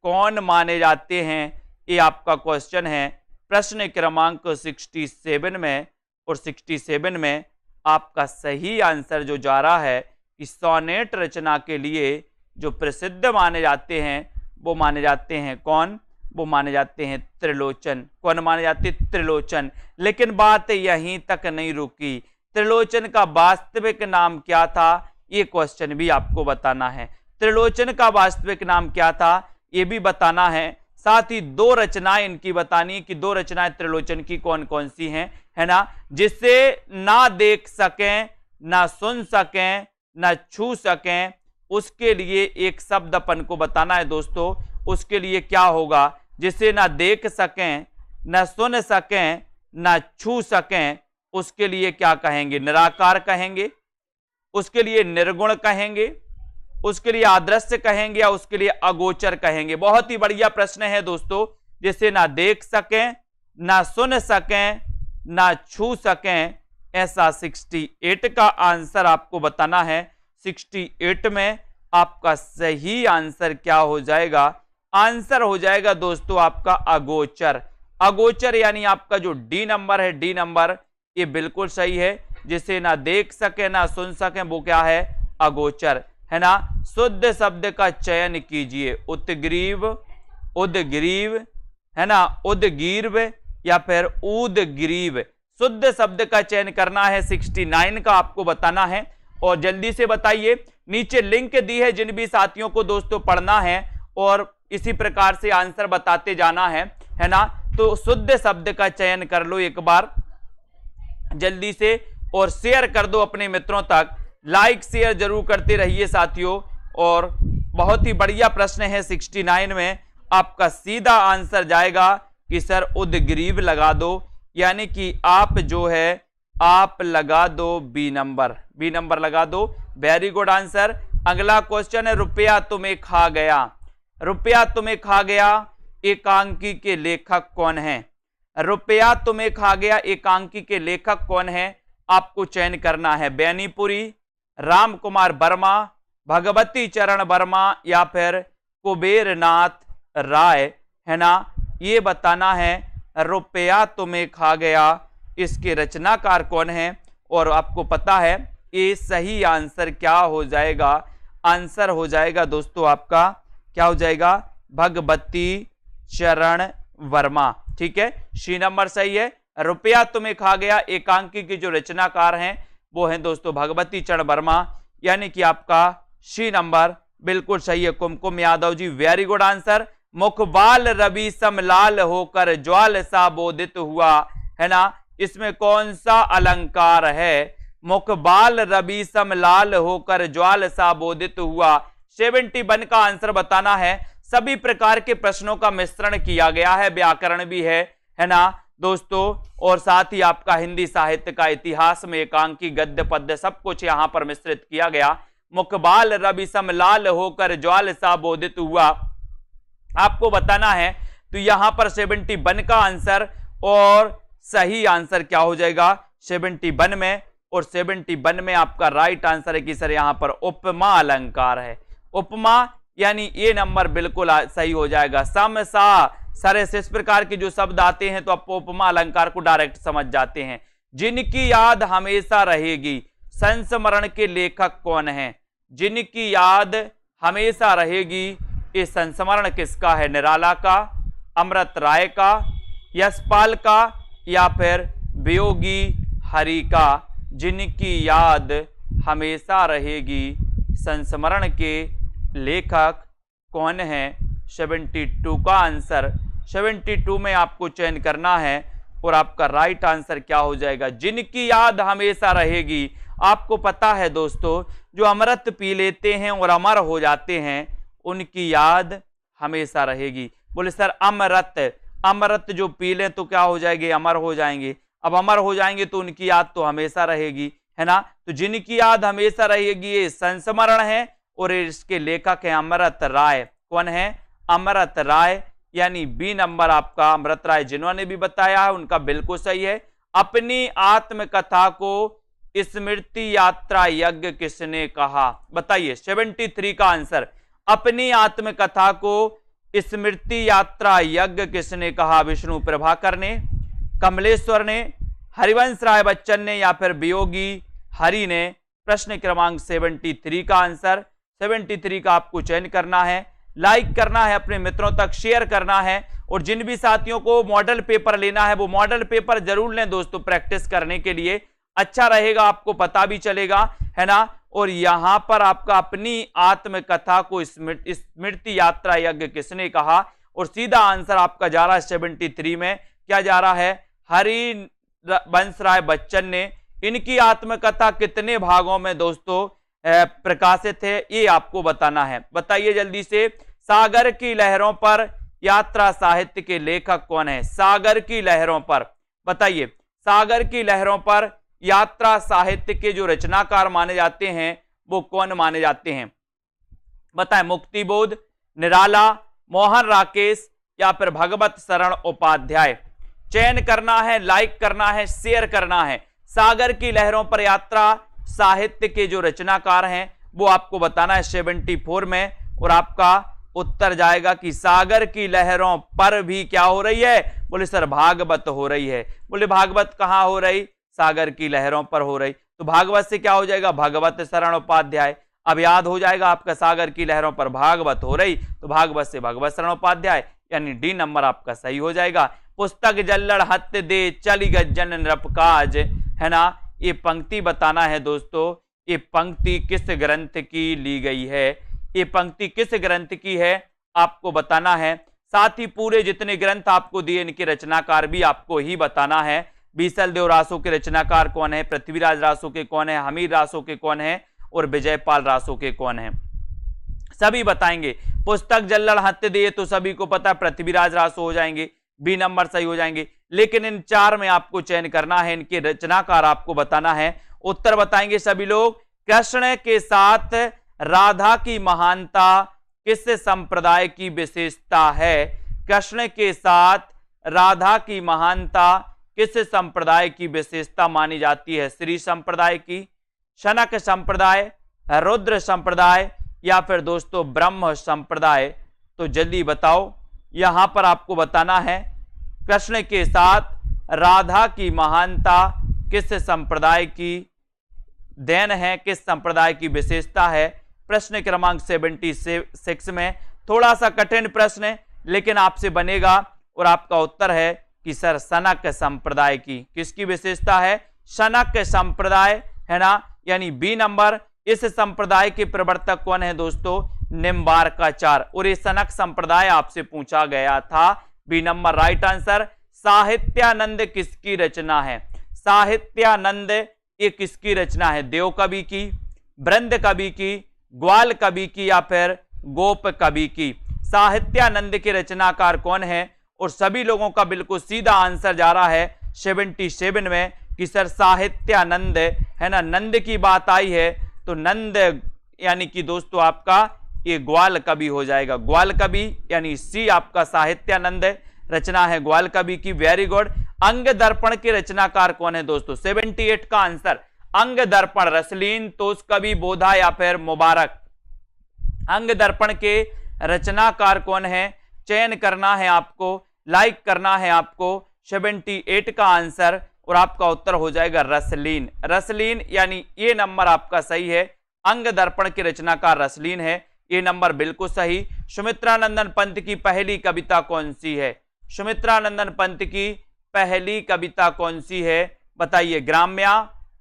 A: कौन माने जाते हैं, ये आपका क्वेश्चन है प्रश्न क्रमांक 67 में। और 67 में आपका सही आंसर जो जा रहा है कि सोनेट रचना के लिए जो प्रसिद्ध माने जाते हैं वो माने जाते हैं कौन? वो माने जाते हैं त्रिलोचन। कौन माने जाते? त्रिलोचन। लेकिन बात यहीं तक नहीं रुकी। त्रिलोचन का वास्तविक नाम क्या था, ये क्वेश्चन भी आपको बताना है। त्रिलोचन का वास्तविक नाम क्या था ये भी बताना है। साथ ही दो रचनाएं इनकी बतानी कि दो रचनाएं त्रिलोचन की कौन कौन सी हैं, है ना, जिससे ना देख सकें, ना सुन सकें, ना छू सकें, उसके लिए एक शब्द अपन को बताना है दोस्तों। उसके लिए क्या होगा? जिसे ना देख सकें, ना सुन सकें, ना छू सकें, उसके लिए क्या कहेंगे? निराकार कहेंगे, उसके लिए निर्गुण कहेंगे, उसके लिए अदृश्य कहेंगे या उसके लिए अगोचर कहेंगे? बहुत ही बढ़िया प्रश्न है दोस्तों। जिसे ना देख सकें, ना सुन सकें, ना छू सकें, ऐसा 68 का आंसर आपको बताना है। 68 में आपका सही आंसर क्या हो जाएगा? आंसर हो जाएगा दोस्तों आपका अगोचर। अगोचर यानी आपका जो डी नंबर है, डी नंबर ये बिल्कुल सही है। जिसे ना देख सके ना सुन सके वो क्या है? अगोचर, है ना। शुद्ध शब्द का चयन कीजिए। उत्ग्रीव, उदग्रीव, है ना, उदगीर्व या फिर उदग्रीव। शुद्ध शब्द का चयन करना है। 69 का आपको बताना है और जल्दी से बताइए। नीचे लिंक दी है जिन भी साथियों को दोस्तों पढ़ना है और इसी प्रकार से आंसर बताते जाना है ना। तो शुद्ध शब्द का चयन कर लो एक बार जल्दी से और शेयर कर दो अपने मित्रों तक। लाइक शेयर जरूर करते रहिए साथियों। और बहुत ही बढ़िया प्रश्न है 69 में आपका सीधा आंसर जाएगा कि सर उदग्रीव लगा दो, यानी कि आप जो है आप लगा दो बी नंबर, बी नंबर लगा दो। Very good answer. अगला क्वेश्चन है रुपया तुम्हें खा गया। रुपया तुम्हें खा गया एकांकी के लेखक कौन है? रुपया तुम्हें खा गया एकांकी के लेखक कौन है? आपको चयन करना है। बेनीपुरी, राम कुमार वर्मा, भगवती चरण वर्मा या फिर कुबेरनाथ राय, है ना। ये बताना है रुपया तुम्हें खा गया इसके रचनाकार कौन है। और आपको पता है ये सही आंसर क्या हो जाएगा? आंसर हो जाएगा दोस्तों आपका क्या हो जाएगा? भगवती चरण वर्मा, ठीक है। सी नंबर सही है। रुपया तुम्हें खा गया एकांकी के जो रचनाकार हैं वो है दोस्तों भगवती चरण वर्मा, यानी कि आपका सी नंबर बिल्कुल सही है। कुमकुम Yadav ji, very good answer. मुखबाल Ravi सम लाल होकर ज्वाल सा बोधित हुआ, है ना, इसमें कौन सा अलंकार है? मुखबाल रवि सम लाल होकर ज्वाल सा बोधित हुआ। 71 का आंसर बताना है। सभी प्रकार के प्रश्नों का मिश्रण किया गया है, व्याकरण भी है ना दोस्तों, और साथ ही आपका हिंदी साहित्य का इतिहास में एकांकी गद्य पद्य सब कुछ यहां पर मिश्रित किया गया। मुखबाल रवि सम लाल होकर ज्वाल सा बोधित हुआ आपको बताना है। तो यहां पर 71 का आंसर और सही आंसर क्या हो जाएगा 71 में, और 71 में आपका राइट आंसर है कि सर यहां पर उपमा अलंकार है। उपमा यानी ये नंबर बिल्कुल सही हो जाएगा। सम सा सर इस प्रकार के जो शब्द आते हैं तो आप उपमा अलंकार को डायरेक्ट समझ जाते हैं। जिनकी याद हमेशा रहेगी, संस्मरण के लेखक कौन है? जिनकी याद हमेशा रहेगी, ये संस्मरण किसका है? निराला का, अमृत राय का, यशपाल का, या फिर वियोगी हरि का? जिनकी याद हमेशा रहेगी, संस्मरण के लेखक कौन है? 72 का आंसर 72 में आपको चयन करना है, और आपका राइट आंसर क्या हो जाएगा? जिनकी याद हमेशा रहेगी। आपको पता है दोस्तों, जो अमृत पी लेते हैं और अमर हो जाते हैं उनकी याद हमेशा रहेगी। बोले सर अमृत जो पी लें तो क्या हो जाएंगे? अमर हो जाएंगे। अब अमर हो जाएंगे तो उनकी याद तो हमेशा रहेगी, है ना। तो जिनकी याद हमेशा रहेगी ये संस्मरण है, और इसके लेखक है अमृत राय। कौन है? अमृत राय, यानी बी नंबर आपका अमृत राय जिन्होंने भी बताया है उनका बिल्कुल सही है। अपनी आत्मकथा को स्मृति यात्रा यज्ञ किसने कहा? बताइए 73 का आंसर। अपनी आत्मकथा को स्मृति यात्रा यज्ञ किसने कहा? विष्णु प्रभाकर ने, कमलेश्वर ने, हरिवंश राय बच्चन ने, या फिर वियोगी हरि ने? प्रश्न क्रमांक 73 का आंसर 73 का आपको चयन करना है, लाइक करना है, अपने मित्रों तक शेयर करना है, और जिन भी साथियों को मॉडल पेपर लेना है वो मॉडल पेपर जरूर लें दोस्तों, प्रैक्टिस करने के लिए अच्छा रहेगा, आपको पता भी चलेगा, है ना। और यहां पर आपका अपनी आत्मकथा को स्मृति यात्रा यज्ञ किसने कहा? और सीधा आंसर आपका जा रहा है 73 में। क्या जा रहा है? हरिवंश राय बच्चन ने। इनकी आत्मकथा कितने भागों में दोस्तों प्रकाशित है, ये आपको बताना है। बताइए जल्दी से। सागर की लहरों पर यात्रा साहित्य के लेखक कौन है? सागर की लहरों पर बताइए। सागर की लहरों पर यात्रा साहित्य के जो रचनाकार माने जाते हैं वो कौन माने जाते हैं? बताएं। मुक्तिबोध, निराला, मोहन राकेश, या फिर भगवत शरण उपाध्याय? चयन करना है, लाइक करना है, शेयर करना है। सागर की लहरों पर यात्रा साहित्य के जो रचनाकार हैं वो आपको बताना है 74 में, और आपका उत्तर जाएगा कि सागर की लहरों पर भी क्या हो रही है? बोले सर भागवत हो रही है। बोले भागवत कहां हो रही? सागर की लहरों पर हो रही। तो भागवत से क्या हो जाएगा? भगवत शरण उपाध्याय। अब याद हो जाएगा आपका, सागर की लहरों पर भागवत हो रही तो भागवत से भगवत शरण उपाध्याय, यानी डी नंबर आपका सही हो जाएगा। पुस्तक जल्लड़ हत्य दे चली गज्जन नृपकाज, है ना। ये पंक्ति बताना है दोस्तों, ये पंक्ति किस ग्रंथ की ली गई है? ये पंक्ति किस ग्रंथ की है आपको बताना है। साथ ही पूरे जितने ग्रंथ आपको दिए इनके रचनाकार भी आपको ही बताना है। बीसल देव रासो के रचनाकार कौन है? पृथ्वीराज रासो के कौन है? हमीर रासो के कौन है? और विजयपाल रासो के कौन है? सभी बताएंगे। पुस्तक जल्लड़ हत्य दे तो सभी को पता पृथ्वीराज रासो हो जाएंगे, बी नंबर सही हो जाएंगे। लेकिन इन चार में आपको चयन करना है, इनके रचनाकार आपको बताना है। उत्तर बताएंगे सभी लोग। कृष्ण के साथ राधा की महानता किस संप्रदाय की विशेषता है? कृष्ण के साथ राधा की महानता किस संप्रदाय की विशेषता मानी जाती है? श्री संप्रदाय की, शनक संप्रदाय, रुद्र संप्रदाय, या फिर दोस्तों ब्रह्म संप्रदाय? तो जल्दी बताओ। यहां पर आपको बताना है कृष्ण के साथ राधा की महानता किस संप्रदाय की देन है, किस संप्रदाय की विशेषता है? प्रश्न क्रमांक 76 में। थोड़ा सा कठिन प्रश्न है लेकिन आपसे बनेगा, और आपका उत्तर है कि सर शनक संप्रदाय की। किसकी विशेषता है? शनक संप्रदाय, है ना, यानी बी नंबर। इस संप्रदाय के प्रवर्तक कौन है दोस्तों? निम्बार्काचार्य। और ये सनक संप्रदाय आपसे पूछा गया था। B number right answer. साहित्यानंद किसकी रचना है? साहित्यानंद ये किसकी रचना है? देव कवि की, वृंद कवि की, ग्वाल कवि की या फिर गोप कवि की? साहित्यानंद के रचनाकार कौन है? और सभी लोगों का बिल्कुल सीधा आंसर जा रहा है 77 में कि सर साहित्यानंद, है ना। नंद की बात आई है तो नंद यानी कि दोस्तों आपका ये ग्वाल कवि हो जाएगा। ग्वाल कवि यानी सी आपका साहित्यानंद रचना है ग्वाल कवि की। Very good. अंग दर्पण के रचनाकार कौन है दोस्तों? 78 का आंसर। अंग दर्पण रसलीन, तोषकवि, बोधा या फिर मुबारक? अंग दर्पण के रचनाकार कौन है? चयन करना है आपको, लाइक करना है आपको। 78 का आंसर और आपका उत्तर हो जाएगा रसलीन। रसलीन यानी ये नंबर आपका सही है। अंग दर्पण के रचनाकार रसलीन है, ये नंबर बिल्कुल सही। सुमित्रानंदन पंत की पहली कविता कौन सी है? सुमित्रानंदन पंत की पहली कविता कौन सी है? बताइए। ग्राम्या,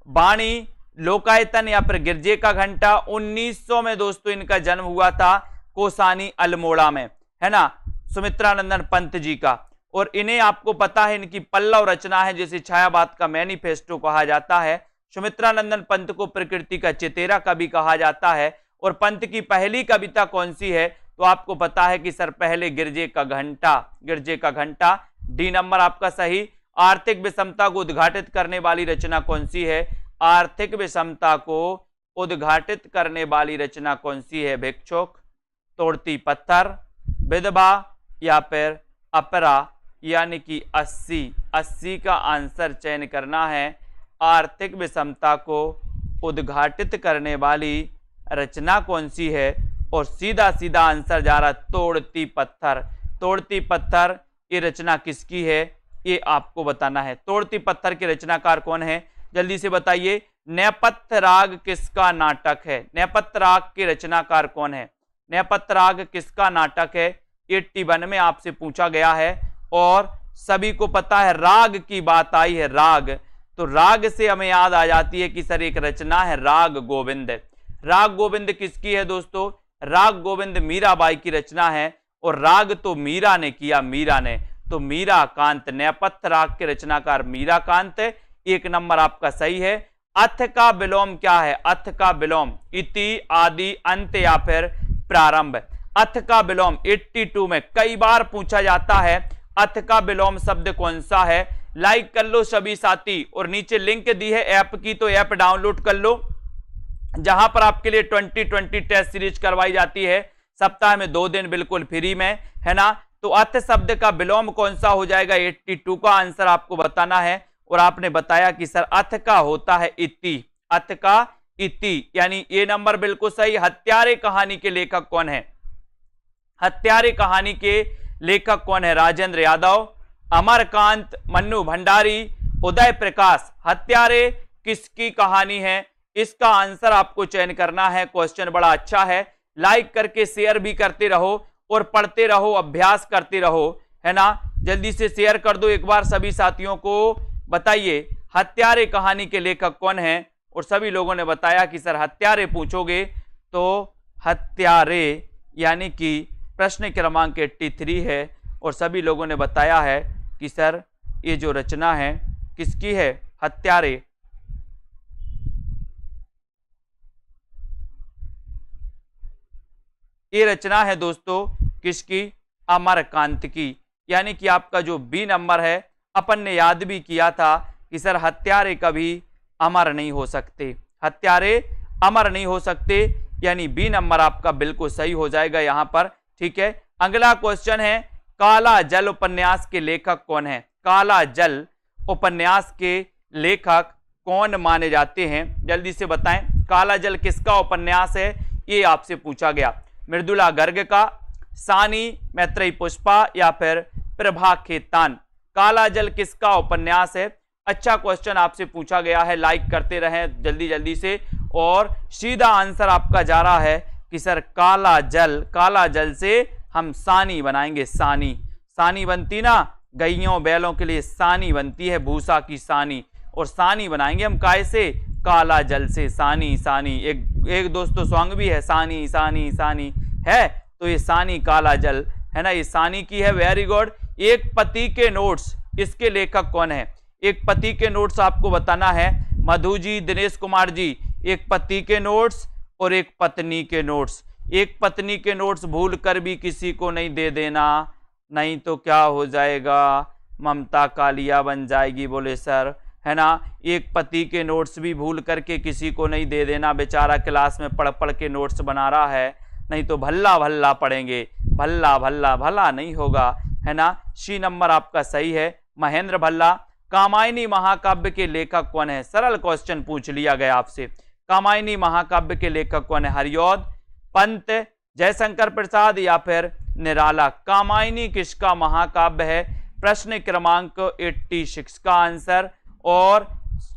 A: वाणी, लोकायतन या फिर गिरजे का घंटा? 1900 में दोस्तों इनका जन्म हुआ था कोसानी अल्मोड़ा में, है ना, सुमित्रानंदन पंत जी का। और इन्हें आपको पता है इनकी पल्लव रचना है जिसे छायावाद का मैनिफेस्टो कहा जाता है। सुमित्रानंदन पंत को प्रकृति का चेतेरा कवि कहा जाता है। और पंत की पहली कविता कौन सी है? तो आपको पता है कि सर पहले गिरजे का घंटा। गिरजे का घंटा डी नंबर आपका सही। आर्थिक विषमता को उद्घाटित करने वाली रचना कौन सी है? आर्थिक विषमता को उद्घाटित करने वाली रचना कौन सी है? भिक्षुक, तोड़ती पत्थर, विधवा या फिर अपरा? यानी कि 80 का आंसर चयन करना है। आर्थिक विषमता को उद्घाटित करने वाली रचना कौन सी है? और सीधा सीधा आंसर जा रहा तोड़ती पत्थर। तोड़ती पत्थर ये रचना किसकी है? ये आपको बताना है। तोड़ती पत्थर के रचनाकार कौन है? जल्दी से बताइए। नेपथ्य राग किसका नाटक है? नेपथ्य राग के रचनाकार कौन है? नेपथ्य राग किसका नाटक है? 81 में आपसे पूछा गया है। और सभी को पता है राग की बात आई है, राग, तो राग से हमें याद आ जाती है कि सर एक रचना है राग गोविंद। राग गोविंद किसकी है दोस्तों? राग गोविंद मीराबाई की रचना है। और राग तो मीरा ने किया, मीरा ने, तो मीरा कांत। नेपथ्य राग के रचनाकार मीरा कांत। एक नंबर आपका सही है। अथ का विलोम क्या है? अथ का विलोम इति, आदि, अंत या फिर प्रारंभ? अथ का विलोम 82 में कई बार पूछा जाता है। अथ का विलोम शब्द कौन सा है? लाइक कर लो सभी साथी। और नीचे लिंक दी है ऐप की, तो ऐप डाउनलोड कर लो, जहां पर आपके लिए 2020 टेस्ट सीरीज करवाई जाती है सप्ताह में 2 दिन बिल्कुल फ्री में, है ना। तो अथ शब्द का विलोम कौन सा हो जाएगा? 82 का आंसर आपको बताना है। और आपने बताया कि सर अथ का होता है इति। अथ का इति यानी ये नंबर बिल्कुल सही। हत्यारे कहानी के लेखक कौन है? हत्यारे कहानी के लेखक कौन है? राजेंद्र यादव, अमरकांत, मन्नू भंडारी, उदय प्रकाश। हत्यारे किसकी कहानी है? इसका आंसर आपको चयन करना है। क्वेश्चन बड़ा अच्छा है। लाइक करके शेयर भी करते रहो और पढ़ते रहो, अभ्यास करते रहो, है ना। जल्दी से शेयर कर दो एक बार सभी साथियों को। बताइए हत्यारे कहानी के लेखक कौन है? और सभी लोगों ने बताया कि सर हत्यारे पूछोगे तो हत्यारे यानी कि प्रश्न क्रमांक 83 है। और सभी लोगों ने बताया है कि सर ये जो रचना है किसकी है? हत्यारे। ये रचना है दोस्तों किसकी? अमरकांत की। यानी कि आपका जो बी नंबर है, अपन ने याद भी किया था कि सर हत्यारे कभी अमर नहीं हो सकते। हत्यारे अमर नहीं हो सकते, यानी बी नंबर आपका बिल्कुल सही हो जाएगा यहां पर। ठीक है। अगला क्वेश्चन है काला जल उपन्यास के लेखक कौन है? काला जल उपन्यास के लेखक कौन माने जाते हैं? जल्दी से बताएं। काला जल किसका उपन्यास है? ये आपसे पूछा गया। मृदुला गर्ग का, सानी, मैत्रेयी पुष्पा या फिर प्रभा खेतान? काला जल किसका उपन्यास है? अच्छा क्वेश्चन आपसे पूछा गया है। लाइक करते रहें जल्दी जल्दी से। और सीधा आंसर आपका जा रहा है कि सर काला जल। काला जल से हम सानी बनाएंगे। सानी, सानी बनती ना, गैयों बैलों के लिए सानी बनती है, भूसा की सानी। और सानी बनाएंगे हम काय से? काला जल से, सानी सानी, एक दोस्तों सॉन्ग भी है, सानी सानी सानी है, तो ये सानी काला जल है ना, ये सानी की है। Very good. एक पति के नोट्स, इसके लेखक कौन है? एक पति के नोट्स आपको बताना है। मधु जी, दिनेश कुमार जी, एक पति के नोट्स और एक पत्नी के नोट्स। एक पत्नी के नोट्स भूल कर भी किसी को नहीं दे देना, नहीं तो क्या हो जाएगा, ममता कालिया बन जाएगी। बोले सर, है ना। एक पति के नोट्स भी भूल करके किसी को नहीं दे देना, बेचारा क्लास में पढ़ पढ़ के नोट्स बना रहा है, नहीं तो भल्ला भल्ला पढ़ेंगे, भल्ला भल्ला भला नहीं होगा, है ना। सी नंबर आपका सही है, महेंद्र भल्ला। कामायनी महाकाव्य के लेखक कौन है? सरल क्वेश्चन पूछ लिया गया आपसे। कामायनी महाकाव्य के लेखक कौन है? हरिऔध, पंत, जयशंकर प्रसाद या फिर निराला? कामायनी किसका महाकाव्य है? प्रश्न क्रमांक 86 का आंसर। और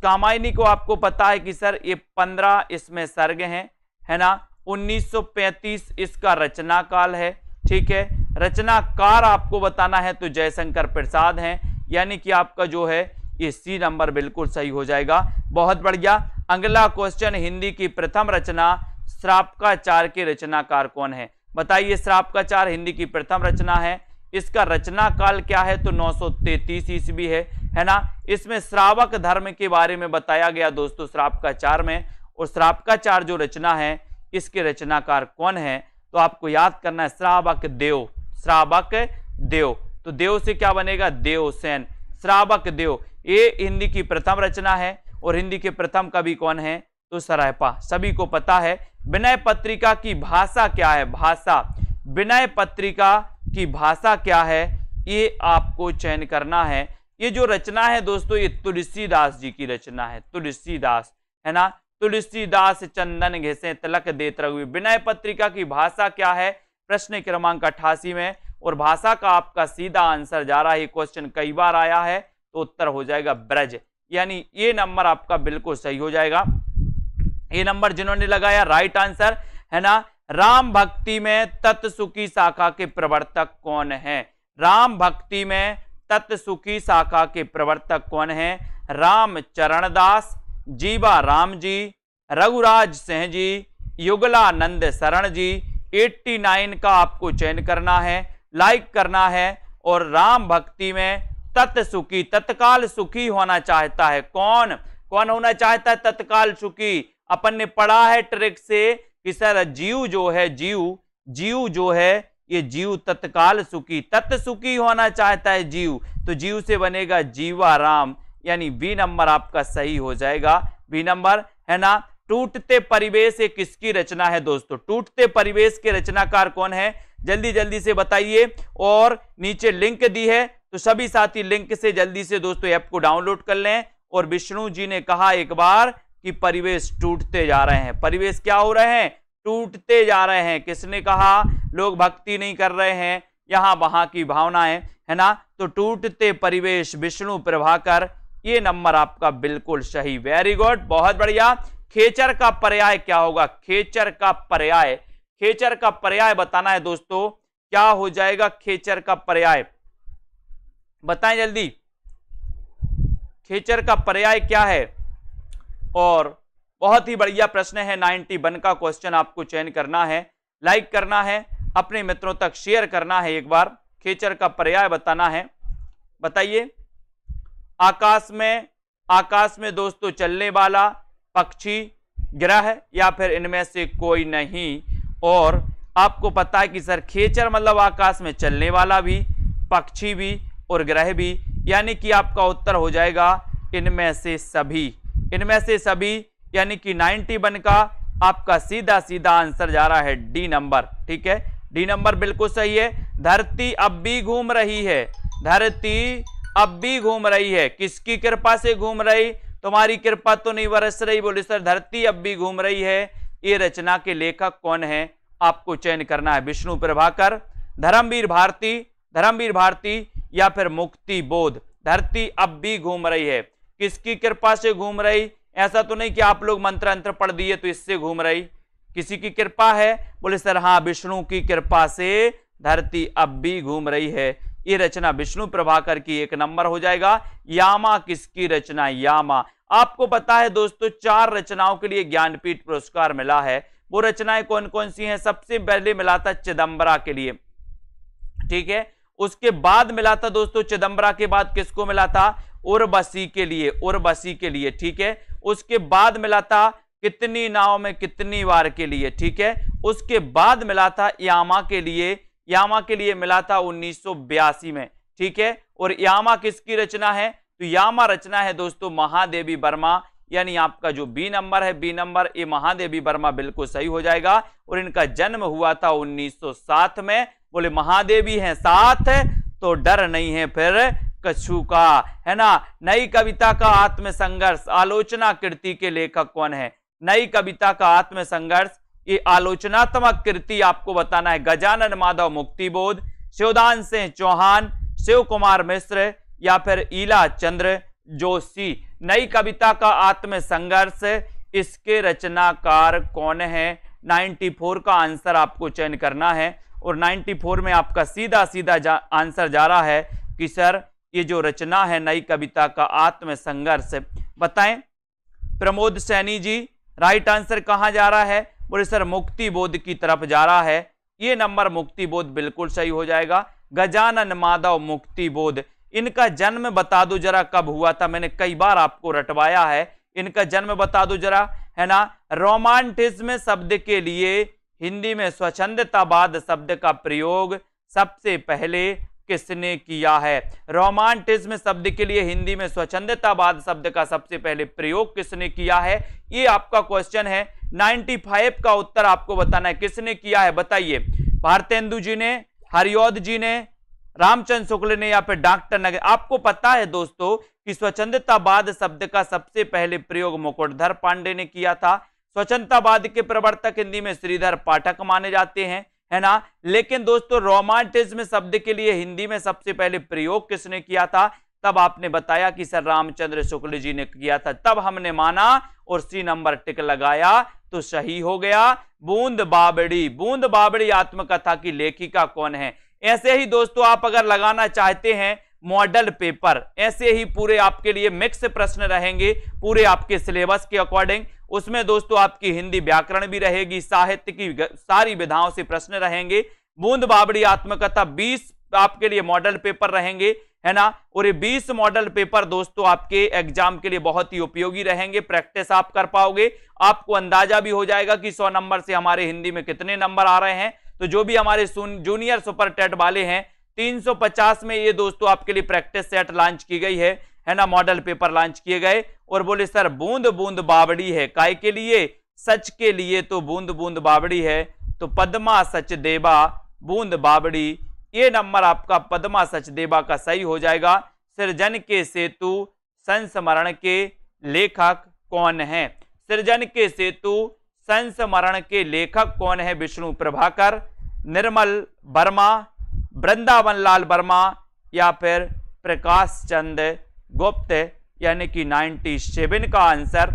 A: कामायनी को आपको पता है कि सर ये 15 इसमें सर्ग हैं, है ना। 1935 इसका रचना काल है, ठीक है। रचनाकार आपको बताना है तो जयशंकर प्रसाद हैं, यानी कि आपका जो है ये सी नंबर बिल्कुल सही हो जाएगा। बहुत बढ़िया। अगला क्वेश्चन, हिंदी की प्रथम रचना श्रापकाचार के रचनाकार कौन है? बताइए। श्रापकाचार हिंदी की प्रथम रचना है, इसका रचना काल क्या है? तो 933 ईस्वी है ना। इसमें श्रावक धर्म के बारे में बताया गया दोस्तों श्रापकाचार में, और श्रापकाचार जो रचना है इसके रचनाकार कौन है? तो आपको याद करना है श्रावक देव, श्रावक देव। तो देव से क्या बनेगा? देवसेन, श्रावक देव। ये हिंदी की प्रथम रचना है, और हिंदी के प्रथम कवि कौन है? तो सरायपा, सभी को पता है। विनय पत्रिका की भाषा क्या है? भाषा, विनय पत्रिका की भाषा क्या है, ये आपको चयन करना है। ये जो रचना है दोस्तों ये तुलसीदास जी की रचना है, तुलसीदास, है ना। तुलसीदास चंदन घिसे तिलक देत रघुवीर। विनय पत्रिका की भाषा क्या है? प्रश्न क्रमांक 88 में। और भाषा का आपका सीधा आंसर जा रहा है, क्वेश्चन कई बार आया है, तो उत्तर हो जाएगा ब्रज, यानी ये नंबर आपका बिल्कुल सही हो जाएगा। ये नंबर जिन्होंने लगाया राइट आंसर, है ना। राम भक्ति में तत्सुखी शाखा के प्रवर्तक कौन है? राम भक्ति में तत्सुखी शाखा के प्रवर्तक कौन है? रामचरण दास, जीवा राम जी, रघुराज सिंह जी, युगलानंद शरण जी। 89 का आपको चयन करना है, लाइक करना है। और राम भक्ति में तत्सुखी, तत्काल सुखी होना चाहता है कौन? कौन होना चाहता है तत्काल सुखी? अपन ने पढ़ा है ट्रिक से कि सर जीव जो है, जीव जो है ये जीव तत्काल सुखी, तत्सुखी होना चाहता है जीव, तो जीव से बनेगा जीवा राम, यानी बी नंबर आपका सही हो जाएगा, बी नंबर, है ना। टूटते परिवेश ये किसकी रचना है दोस्तों? टूटते परिवेश के रचनाकार कौन है? जल्दी जल्दी से बताइए। और नीचे लिंक दी है, तो सभी साथी लिंक से जल्दी से दोस्तों ऐप को डाउनलोड कर लें। और विष्णु जी ने कहा एक बार कि परिवेश टूटते जा रहे हैं। परिवेश क्या हो रहे हैं? टूटते जा रहे हैं। किसने कहा? लोग भक्ति नहीं कर रहे हैं, यहां वहां की भावनाएं, है ना। तो टूटते परिवेश, विष्णु प्रभाकर, ये नंबर आपका बिल्कुल सही। वेरी गुड, बहुत बढ़िया। खेचर का पर्याय क्या होगा? खेचर का पर्याय, खेचर का पर्याय बताना है दोस्तों, क्या हो जाएगा खेचर का पर्याय? बताएं जल्दी, खेचर का पर्याय क्या है? और बहुत ही बढ़िया प्रश्न है, 91 का क्वेश्चन आपको चयन करना है, लाइक करना है, अपने मित्रों तक शेयर करना है। एक बार खेचर का पर्याय बताना है, बताइए। आकाश में दोस्तों चलने वाला पक्षी, ग्रह, या फिर इनमें से कोई नहीं। और आपको पता है कि सर खेचर मतलब आकाश में चलने वाला भी, पक्षी भी और ग्रह भी, यानी कि आपका उत्तर हो जाएगा इनमें से सभी, इनमें से सभी, यानी कि 91 का आपका सीधा सीधा आंसर जा रहा है डी नंबर, ठीक है। डी नंबर बिल्कुल सही है। धरती अब भी घूम रही है, धरती अब भी घूम रही है, किसकी कृपा से घूम रही? तुम्हारी कृपा तो नहीं बरस रही। बोले सर धरती अब भी घूम रही है, ये रचना के लेखक कौन है? आपको चयन करना है, विष्णु प्रभाकर, धर्मवीर भारती या फिर मुक्ति बोध। धरती अब भी घूम रही है, किसकी कृपा से घूम रही? ऐसा तो नहीं कि आप लोग मंत्र अंत्र पढ़ दिए तो इससे घूम रही, किसी की कृपा है? बोले सर हाँ, विष्णु की कृपा से धरती अब भी घूम रही है। ये रचना विष्णु प्रभाकर की, एक नंबर हो जाएगा। यामा किसकी रचना? यामा, आपको पता है दोस्तों 4 रचनाओं के लिए ज्ञानपीठ पुरस्कार मिला है। वो रचनाएं कौन कौन सी हैं? सबसे पहले मिला था चिदंबरा के लिए, ठीक है। उसके बाद मिला था दोस्तों, चिदंबरा के बाद किसको मिला था? उर्वशी के लिए, उर्वशी के लिए, ठीक है। उसके बाद मिला था कितनी नाव में कितनी वार के लिए, ठीक है। उसके बाद मिला था यामा के लिए, यामा के लिए मिला था 1982 में, ठीक है। और यामा किसकी रचना है? तो यामा रचना है दोस्तों महादेवी वर्मा, यानी आपका जो बी नंबर है, बी नंबर, ये महादेवी वर्मा बिल्कुल सही हो जाएगा। और इनका जन्म हुआ था 1907 में। बोले महादेवी हैं साथ तो डर नहीं है फिर कछु का, है ना। नई कविता का आत्मसंघर्ष आलोचना कृति के लेखक कौन है? नई कविता का आत्मसंघर्ष, ये आलोचनात्मक कृति आपको बताना है। गजानन माधव मुक्तिबोध, शिवदान सिंह चौहान, शिव कुमार मिश्र या फिर ईला चंद्र जोशी। नई कविता का आत्मसंघर्ष, इसके रचनाकार कौन है? 94 का आंसर आपको चयन करना है। और 94 में आपका सीधा सीधा आंसर जा रहा है कि सर ये जो रचना है नई कविता का आत्मसंघर्ष, बताएं प्रमोद सैनी जी। राइट आंसर कहां जा रहा है? बोले सर मुक्तिबोध की तरफ जा रहा है। ये नंबर मुक्तिबोध बिल्कुल सही हो जाएगा। गजानन माधव मुक्तिबोध, इनका जन्म बता दो जरा कब हुआ था? मैंने कई बार आपको रटवाया है, इनका जन्म बता दो जरा, है ना। रोमांटिज्म शब्द के लिए हिंदी में स्वच्छंदतावाद शब्द का प्रयोग सबसे पहले किसने किया है? रोमांटिज्म शब्द के लिए हिंदी में स्वच्छंदतावाद शब्द का सबसे पहले प्रयोग किसने किया है? ये आपका क्वेश्चन है। 95 का उत्तर आपको बताना है किसने किया है, बताइए। भारतेंदु जी ने, हरिऔध जी ने, रामचंद्र शुक्ल ने या फिर डॉक्टर नगर। आपको पता है दोस्तों कि स्वच्छंदतावाद शब्द का सबसे पहले प्रयोग मुकुटधर पांडे ने किया था। स्वच्छंदतावाद के प्रवर्तक हिंदी में श्रीधर पाठक माने जाते हैं, है ना। लेकिन दोस्तों रोमांटिज्म शब्द के लिए हिंदी में सबसे पहले प्रयोग किसने किया था? तब आपने बताया कि सर रामचंद्र शुक्ल जी ने किया था। तब हमने माना और सी नंबर टिक लगाया तो सही हो गया। बूंद बावड़ी, बूंद बावड़ी आत्मकथा की लेखिका कौन है? ऐसे ही दोस्तों आप अगर लगाना चाहते हैं मॉडल पेपर, ऐसे ही पूरे आपके लिए मिक्स प्रश्न रहेंगे पूरे आपके सिलेबस के अकॉर्डिंग। उसमें दोस्तों आपकी हिंदी व्याकरण भी रहेगी, साहित्य की सारी विधाओं से प्रश्न रहेंगे। बूंद बावड़ी आत्मकथा 20 आपके लिए मॉडल पेपर रहेंगे, है ना। और ये 20 मॉडल पेपर दोस्तों आपके एग्जाम के लिए बहुत ही उपयोगी रहेंगे। प्रैक्टिस आप कर पाओगे, आपको अंदाजा भी हो जाएगा कि 100 नंबर से हमारे हिंदी में कितने नंबर आ रहे हैं। तो जो भी हमारे जूनियर सुपर टेट वाले हैं 350 में ये दोस्तों आपके लिए प्रैक्टिस सेट लॉन्च की गई है ना, मॉडल पेपर लॉन्च किए गए। और बोले सर बूंद बूंद बावड़ी है काय के लिए? सच के लिए तो बूंद बूंद बावड़ी है। तो पद्मा सचदेवा बूंद बावड़ी, ये नंबर आपका पद्मा सचदेवा का सही हो जाएगा। सृजन के सेतु संस्मरण के लेखक कौन है? सृजन के सेतु संस्मरण के लेखक कौन है? विष्णु प्रभाकर, निर्मल वर्मा, वृंदावन लाल वर्मा या फिर प्रकाश चंद गुप्त, यानी कि 97 का आंसर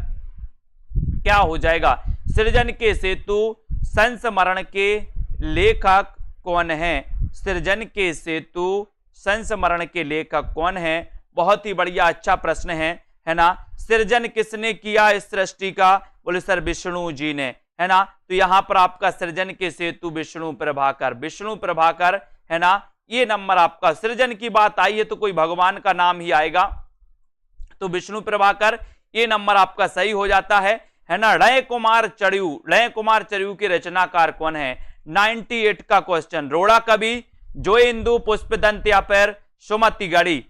A: क्या हो जाएगा? सृजन के सेतु संस्मरण के लेखक कौन है? सृजन के सेतु संस्मरण के लेखक कौन है? बहुत ही बढ़िया अच्छा प्रश्न है ना। सृजन किसने किया इस सृष्टि का? बोले सर विष्णु जी ने, है ना। तो यहां पर आपका सृजन के सेतु विष्णु प्रभाकर, विष्णु प्रभाकर, है ना। ये नंबर आपका, सृजन की बात आई है तो कोई भगवान का नाम ही आएगा, तो विष्णु प्रभाकर ये नंबर आपका सही हो जाता है ना। रणय कुमार चरियू, रणय कुमार चरियू के रचनाकार कौन है? 98 का क्वेश्चन। रोड़ा कवि, जो इंदु, पुष्पदंत या फिर सुमति गढ़ी।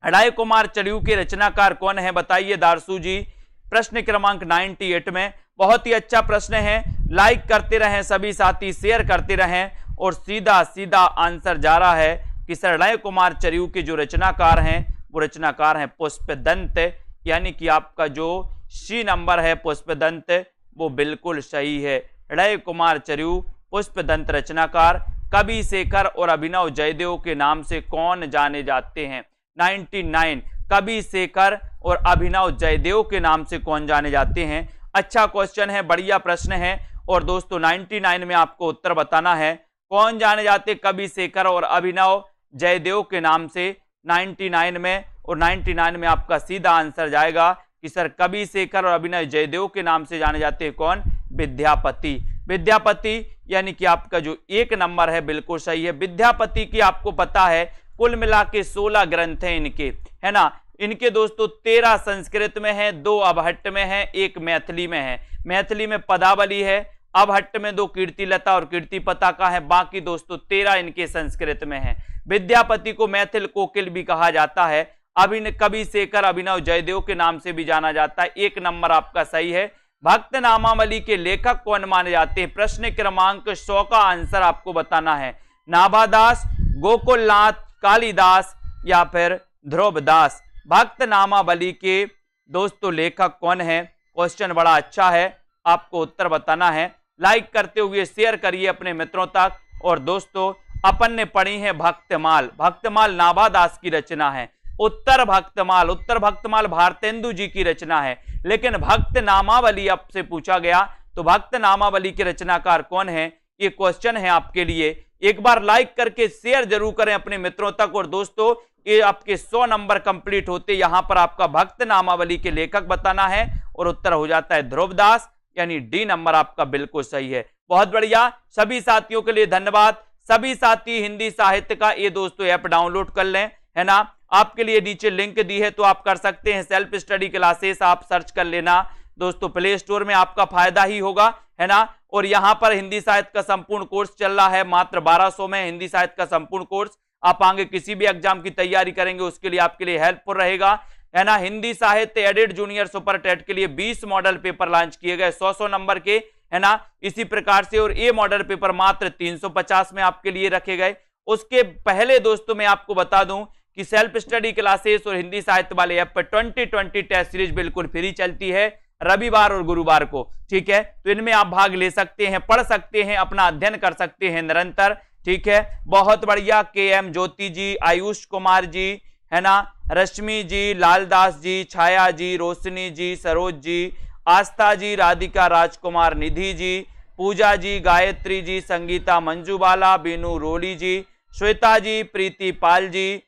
A: रणय कुमार चरियू के रचनाकार कौन है बताइए दारसू जी। प्रश्न क्रमांक 98 में बहुत ही अच्छा प्रश्न है। लाइक करते रहें सभी साथी, शेयर करते रहें। और सीधा सीधा आंसर जा रहा है कि सर रणय कुमार चरियू के जो रचनाकार हैं वो रचनाकार हैं पुष्पदंत, यानी कि आपका जो सी नंबर है पुष्पदंत वो बिल्कुल सही है। रणय कुमार चरियू पुष्पदंत रचनाकार। कवि शेखर और अभिनव जयदेव के नाम से कौन जाने जाते हैं? 99 कवि शेखर और अभिनव जयदेव के नाम से कौन जाने जाते हैं? अच्छा क्वेश्चन है, बढ़िया प्रश्न है। और दोस्तों 99 में आपको उत्तर बताना है कौन जाने जाते कवि शेखर और अभिनव जयदेव के नाम से। 99 में और 99 में आपका सीधा आंसर जाएगा कि सर कवि शेखर और अभिनव जयदेव के नाम से जाने जाते हैं कौन? विद्यापति। विद्यापति यानी कि आपका जो 1 नंबर है बिल्कुल सही है। विद्यापति की आपको पता है कुल मिला के 16 ग्रंथ हैं इनके, है ना। इनके दोस्तों 13 संस्कृत में है, 2 अबहट्ट में है, 1 मैथिली में है। मैथिली में पदावली है, अबहट्ट में 2 कीर्तिलता और कीर्तिपता का है, बाकी दोस्तों 13 इनके संस्कृत में है। विद्यापति को मैथिल कोकिल भी कहा जाता है। कवि शेखर अभिनव जयदेव के नाम से भी जाना जाता है। 1 नंबर आपका सही है। भक्त नामावली के लेखक कौन माने जाते हैं? प्रश्न क्रमांक 100 का आंसर आपको बताना है। नाभादास, गोकुलनाथ, कालिदास या फिर ध्रुवदास। भक्त नामावली के दोस्तों लेखक कौन है? क्वेश्चन बड़ा अच्छा है, आपको उत्तर बताना है। लाइक करते हुए शेयर करिए अपने मित्रों तक। और दोस्तों अपन ने पढ़ी है भक्तमाल। भक्तमाल नाभादास की रचना है। उत्तर भक्तमाल भारतेंदु जी की रचना है। लेकिन भक्त नामावली आपसे पूछा गया तो भक्त नामावली के रचनाकार कौन है? ये क्वेश्चन है आपके लिए। एक बार लाइक करके शेयर जरूर करें अपने मित्रों तक। और दोस्तों ये आपके 100 नंबर कंप्लीट होते यहां पर आपका भक्त नामावली के लेखक बताना है और उत्तर हो जाता है ध्रुवदास, यानी डी नंबर आपका बिल्कुल सही है। बहुत बढ़िया, सभी साथियों के लिए धन्यवाद। सभी साथी हिंदी साहित्य का ये दोस्तों ऐप डाउनलोड कर लें, है ना। आपके लिए नीचे लिंक दी है तो आप कर सकते हैं। सेल्फ स्टडी क्लासेस आप सर्च कर लेना दोस्तों, प्ले स्टोर में आपका फायदा ही होगा, है ना। और यहाँ पर हिंदी साहित्य का संपूर्ण कोर्स चल रहा है, मात्र 1200 में हिंदी साहित्य का संपूर्ण कोर्स। आप आगे किसी भी एग्जाम की तैयारी करेंगे उसके लिए आपके लिए हेल्पफुल रहेगा, है ना। हिंदी साहित्य एडिट जूनियर सुपर टेट के लिए 20 मॉडल पेपर लॉन्च किए गए 100 नंबर के, है ना। इसी प्रकार से और ये मॉडल पेपर मात्र 350 में आपके लिए रखे गए। उसके पहले दोस्तों मैं आपको बता दूं कि सेल्फ स्टडी क्लासेस और हिंदी साहित्य वाले ऐप पर 2020 टेस्ट सीरीज बिल्कुल फ्री चलती है रविवार और गुरुवार को, ठीक है। तो इनमें आप भाग ले सकते हैं, पढ़ सकते हैं, अपना अध्ययन कर सकते हैं निरंतर, ठीक है। बहुत बढ़िया। KM ज्योति जी, आयुष कुमार जी, है ना, रश्मि जी, लालदास जी, छाया जी, रोशनी जी, सरोज जी, आस्था जी, राधिका राजकुमार, निधि जी, पूजा जी, गायत्री जी, संगीता मंजूबाला, बीनू रोली जी, श्वेता जी, प्रीति पाल जी,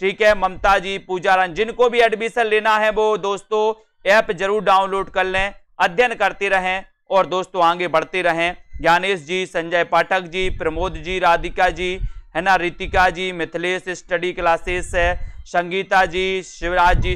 A: ठीक है, ममता जी, पूजा रान। जिनको भी एडमिशन लेना है वो दोस्तों ऐप जरूर डाउनलोड कर लें, अध्ययन करते रहें और दोस्तों आगे बढ़ते रहें। ज्ञानेश जी, संजय पाठक जी, प्रमोद जी, राधिका जी, है ना, रितिका जी, मिथिलेश स्टडी क्लासेस है, संगीता जी, शिवराज जी।